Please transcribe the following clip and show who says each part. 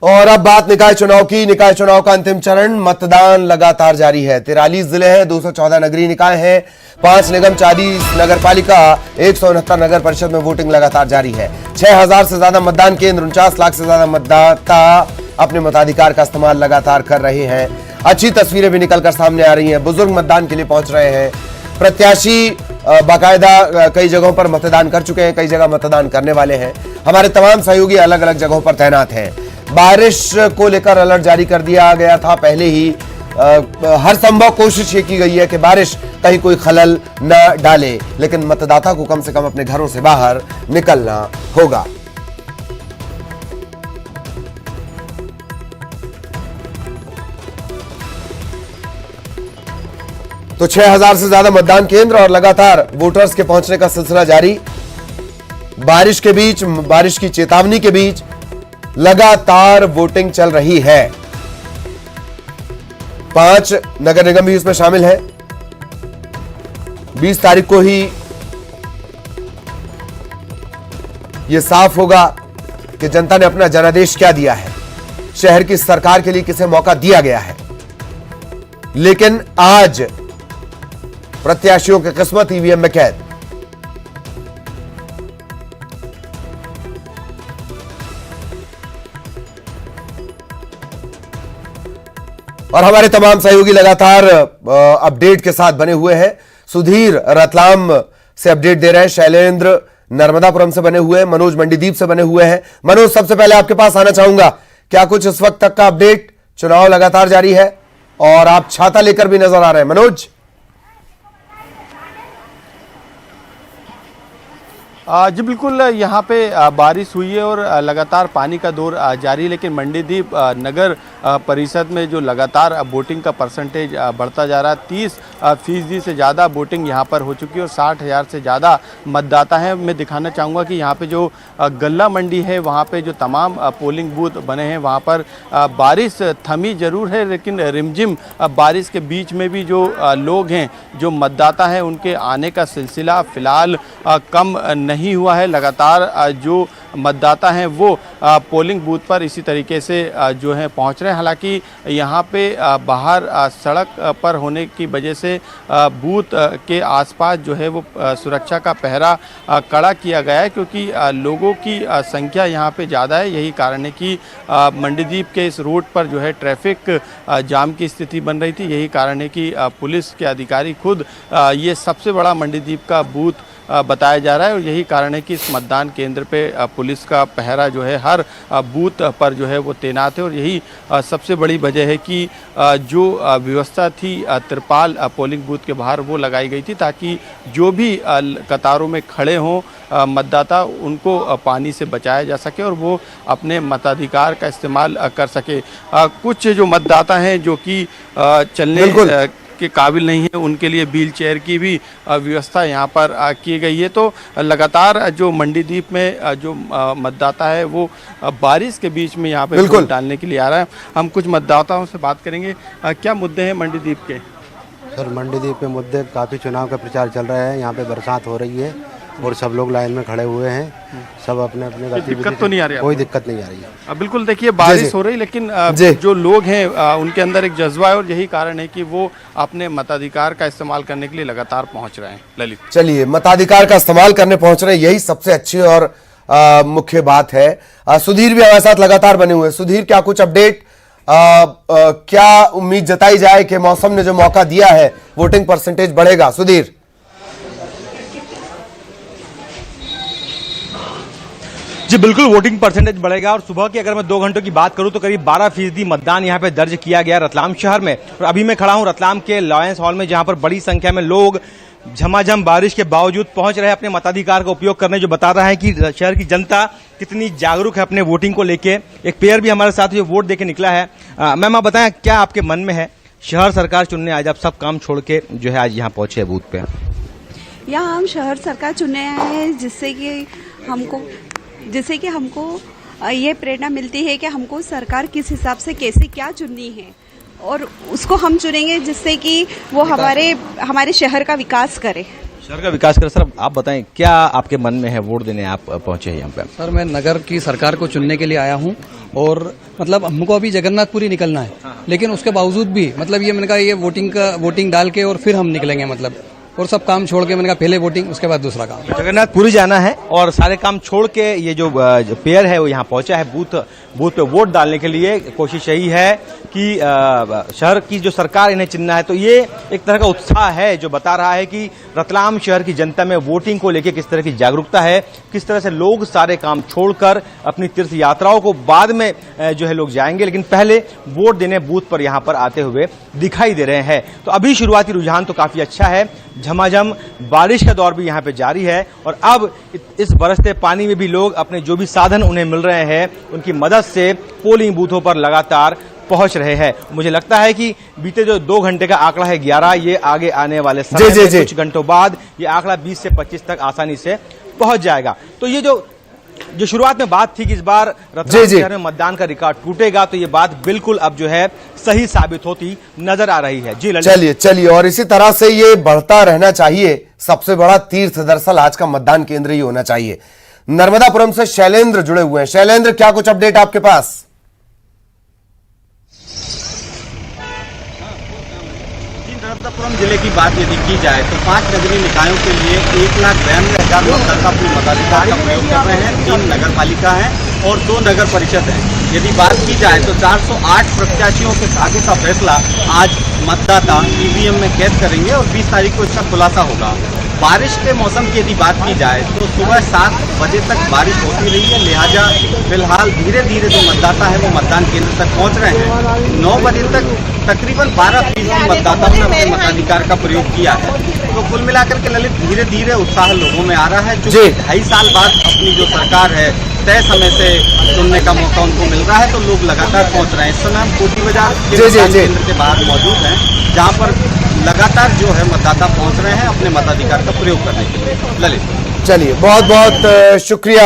Speaker 1: और अब बात निकाय चुनाव की। निकाय चुनाव का अंतिम चरण, मतदान लगातार जारी है। 43 जिले हैं, 214 नगरीय निकाय हैं, 5 निगम, 40 नगर पालिका, 169 नगर परिषद में वोटिंग लगातार जारी है। 6000 से ज्यादा मतदान केंद्र, 49 लाख से ज्यादा मतदाता अपने मताधिकार का इस्तेमाल लगातार कर रहे हैं। अच्छी तस्वीरें भी निकलकर सामने आ रही हैं। बुजुर्ग मतदान के लिए पहुंच रहे हैं। प्रत्याशी बाकायदा कई जगहों पर मतदान कर चुके हैं, कई जगह मतदान करने वाले हैं। हमारे तमाम सहयोगी अलग अलग जगहों पर तैनात हैं। बारिश को लेकर अलर्ट जारी कर दिया गया था पहले ही। हर संभव कोशिश ये की गई है कि बारिश कहीं कोई खलल न डाले, लेकिन मतदाता को कम से कम अपने घरों से बाहर निकलना होगा। तो 6000 से ज्यादा मतदान केंद्र और लगातार वोटर्स के पहुंचने का सिलसिला जारी। बारिश के बीच, बारिश की चेतावनी के बीच लगातार वोटिंग चल रही है। 5 नगर निगम भी इसमें शामिल है। 20 तारीख को ही यह साफ होगा कि जनता ने अपना जनादेश क्या दिया है, शहर की सरकार के लिए किसे मौका दिया गया है। लेकिन आज प्रत्याशियों की किस्मत ईवीएम में कैद। और हमारे तमाम सहयोगी लगातार अपडेट के साथ बने हुए हैं। सुधीर रतलाम से अपडेट दे रहे हैं, शैलेंद्र नर्मदापुरम से बने हुए हैं, मनोज मंडीदीप से बने हुए हैं। मनोज, सबसे पहले आपके पास आना चाहूंगा, क्या कुछ इस वक्त तक का अपडेट? चुनाव लगातार जारी है और आप छाता लेकर भी नजर आ रहे हैं। मनोज,
Speaker 2: जी बिल्कुल, यहाँ पे बारिश हुई है और लगातार पानी का दौर जारी है। लेकिन मंडीदीप नगर परिषद में जो लगातार वोटिंग का परसेंटेज बढ़ता जा रहा है, 30% से ज़्यादा वोटिंग यहाँ पर हो चुकी है और 60,000 से ज़्यादा मतदाता हैं। मैं दिखाना चाहूँगा कि यहाँ पे जो गल्ला मंडी है, वहाँ पे जो तमाम पोलिंग बूथ बने हैं, वहाँ पर बारिश थमी जरूर है, लेकिन रिमझिम बारिश के बीच में भी जो लोग हैं, जो मतदाता हैं, उनके आने का सिलसिला फ़िलहाल कम नहीं हुआ है। लगातार जो मतदाता हैं वो पोलिंग बूथ पर इसी तरीके से जो है पहुंच रहे हैं। हालांकि यहाँ पे बाहर सड़क पर होने की वजह से बूथ के आसपास जो है वो सुरक्षा का पहरा कड़ा किया गया है, क्योंकि लोगों की संख्या यहाँ पे ज़्यादा है। यही कारण है कि मंडीदीप के इस रोड पर जो है ट्रैफिक जाम की स्थिति बन रही थी। यही कारण है कि पुलिस के अधिकारी खुद ये सबसे बड़ा मंडीदीप का बूथ बताया जा रहा है और यही कारण है कि इस मतदान केंद्र पे पुलिस का पहरा जो है हर बूथ पर जो है वो तैनात है। और यही सबसे बड़ी वजह है कि जो व्यवस्था थी तिरपाल पोलिंग बूथ के बाहर वो लगाई गई थी, ताकि जो भी कतारों में खड़े हों मतदाता, उनको पानी से बचाया जा सके और वो अपने मताधिकार का इस्तेमाल कर सके। कुछ जो मतदाता हैं जो कि चलने के काबिल नहीं है, उनके लिए व्हील चेयर की भी व्यवस्था यहाँ पर की गई है। तो लगातार जो मंडीदीप में जो मतदाता है वो बारिश के बीच में यहाँ पे वोट डालने के लिए आ रहा है। हम कुछ मतदाताओं से बात करेंगे। क्या मुद्दे हैं मंडीदीप के?
Speaker 3: सर, मंडीदीप में मुद्दे काफ़ी, चुनाव का प्रचार चल रहा है, यहाँ पे बरसात हो रही है और सब लोग लाइन में खड़े हुए हैं, सब अपने अपने
Speaker 2: दिक्कत तो नहीं आ रही?
Speaker 3: कोई दिक्कत नहीं आ रही है।
Speaker 2: बिल्कुल, देखिए बारिश हो रही, लेकिन जो लोग हैं उनके अंदर एक जज्बा है और यही कारण है कि वो अपने मताधिकार का इस्तेमाल करने के लिए लगातार पहुंच रहे हैं। ललित, चलिए,
Speaker 1: मताधिकार का इस्तेमाल करने पहुंच रहे हैं, यही सबसे अच्छी और मुख्य बात है। सुधीर भी हमारे साथ लगातार बने हुए हैं। सुधीर, क्या कुछ अपडेट? क्या उम्मीद जताई जाए कि मौसम ने जो मौका दिया है, वोटिंग परसेंटेज बढ़ेगा? सुधीर
Speaker 4: जी बिल्कुल, वोटिंग परसेंटेज बढ़ेगा। और सुबह की अगर मैं 2 घंटों की बात करूं तो करीब 12% मतदान यहां पे दर्ज किया गया रतलाम शहर में। और अभी मैं खड़ा हूं रतलाम के लॉयंस हॉल में, जहां पर बड़ी संख्या में लोग झमाझम बारिश के बावजूद पहुंच रहे हैं अपने मताधिकार का उपयोग करने, जो बता रहा है कि शहर की जनता कितनी जागरूक है अपने वोटिंग को लेके। एक पेयर भी हमारे साथ जो वोट देके निकला है। मैम, आप बताएं, क्या आपके मन में है? शहर सरकार चुनने आज आप सब काम छोड़ के जो है आज यहाँ पहुंचे बूथ पे।
Speaker 5: यहाँ हम शहर सरकार चुनने आए हैं, जिससे कि हमको ये प्रेरणा मिलती है कि हमको सरकार किस हिसाब से कैसे क्या चुननी है और उसको हम चुनेंगे, जिससे कि वो हमारे शहर का विकास करे।
Speaker 4: शहर का विकास कर। सर आप बताएं क्या आपके मन में है, वोट देने आप पहुंचे हैं यहाँ पे?
Speaker 6: सर मैं नगर की सरकार को चुनने के लिए आया हूँ और मतलब हमको अभी जगन्नाथपुरी निकलना है, लेकिन उसके बावजूद भी मतलब ये मैंने कहा ये वोटिंग डाल के और फिर हम निकलेंगे मतलब, और सब काम छोड़ के मैंने कहा पहले वोटिंग उसके बाद दूसरा काम।
Speaker 4: जगन्नाथपुरी जाना है और सारे काम छोड़ के ये जो पेयर है वो यहाँ पहुंचा है बूथ पे वोट डालने के लिए। कोशिश यही है कि शहर की जो सरकार इन्हें चुनना है, तो ये एक तरह का उत्साह है जो बता रहा है कि रतलाम शहर की जनता में वोटिंग को लेकर किस तरह की जागरूकता है, किस तरह से लोग सारे काम छोड़कर अपनी तीर्थ यात्राओं को बाद में जो है लोग जाएंगे, लेकिन पहले वोट देने बूथ पर यहाँ पर आते हुए दिखाई दे रहे हैं। तो अभी शुरुआती रुझान तो काफी अच्छा है, झमाझम बारिश का दौर भी यहाँ पे जारी है और अब इस बरसते पानी में भी लोग अपने जो भी साधन उन्हें मिल रहे हैं उनकी मदद से पोलिंग बूथों पर लगातार पहुंच रहे हैं। मुझे लगता है कि बीते जो 2 घंटे का आंकड़ा है 11, ये आगे आने वाले समय में कुछ घंटों बाद ये आंकड़ा 20 से 25 तक आसानी से पहुंच जाएगा। तो ये जो शुरुआत में बात थी कि इस बार रतलाम शहर में मतदान का रिकॉर्ड टूटेगा, तो ये बात बिल्कुल अब जो है सही साबित होती नजर आ रही है। जी
Speaker 1: चलिए और इसी तरह से ये बढ़ता रहना चाहिए। सबसे बड़ा तीर्थ दरअसल आज का मतदान केंद्र ही होना चाहिए। नर्मदापुरम से शैलेंद्र जुड़े हुए हैं। शैलेंद्र, क्या कुछ अपडेट आपके पास?
Speaker 2: नर्मदापुरम जिले की बात यदि की जाए तो 5 नगरीय निकायों के लिए 1,92,000 मतदाता अपने मताधिकार का प्रयोग कर रहे हैं। 3 नगर पालिका है और 2 नगर परिषद है। यदि बात की जाए तो 408 प्रत्याशियों के भाग्य का फैसला आज मतदाता ईवीएम में कैद करेंगे और 20 तारीख को इसका खुलासा होगा। बारिश के मौसम की यदि बात की जाए तो सुबह 7 बजे तक बारिश होती रही है, लिहाजा फिलहाल धीरे धीरे जो मतदाता है वो मतदान केंद्र तक पहुंच रहे हैं। 9 बजे तक तकरीबन 12% मतदाताओं ने अपने मताधिकार का प्रयोग किया है। तो कुल मिलाकर के ललित धीरे धीरे उत्साह लोगों में आ रहा है। जो 2.5 साल बाद अपनी जो सरकार है तय समय से चुनने का मौका उनको मिल रहा है, तो लोग लगातार पहुंच रहे हैं। इस समय हम कोटी बाजार केंद्र के बाहर मौजूद हैं, जहां पर लगातार जो है मतदाता पहुंच रहे हैं अपने मताधिकार का प्रयोग करने के लिए। ललित,
Speaker 1: चलिए बहुत बहुत शुक्रिया।